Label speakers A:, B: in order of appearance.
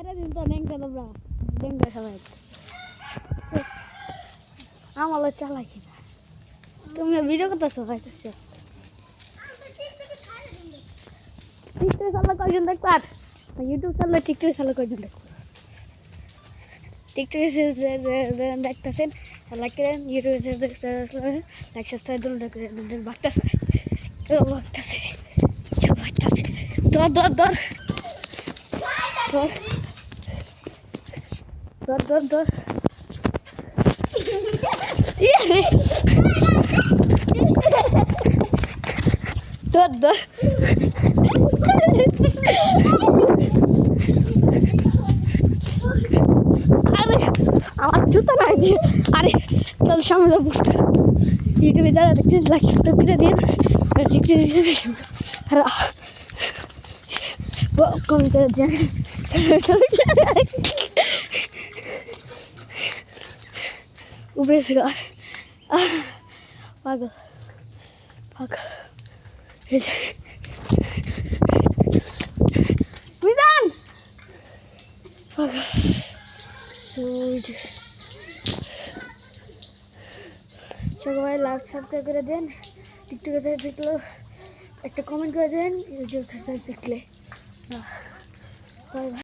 A: সাইরা দিন তো নেংটা তোমরা ডেঙ্গা সবাই আমারও চালাকি না তুমি ভিডিও করতেছো ভাইতেছি টিকটক চালা কয়জন দেখবো আর ইউটিউব চালা টিকটক চালা কয়জন দেখবো টিকটকে দেখতেছেন লাইক করেন ইউটিউবে লাইক সাবস্ক্রাইব দিন বাগতাছে বাগতাছে বাগতাছে ধর ধর ধর ধর ধর ধর ধর ধর আরে আমার জুতো নাই দিয়ে আরে তাহলে সামনে যাবো ইউটিউবে যারা দেখছেন লাইক সাবস্ক্রাইব করে দিন আর কম করে দিন উপরে এসে পাগল পাগল মিজান পাগল সবাই লাইক সাবস্ক্রাইব করে দেন টিকটকে দেখলেও একটা কমেন্ট করে দেন ইউটিউব দেখলে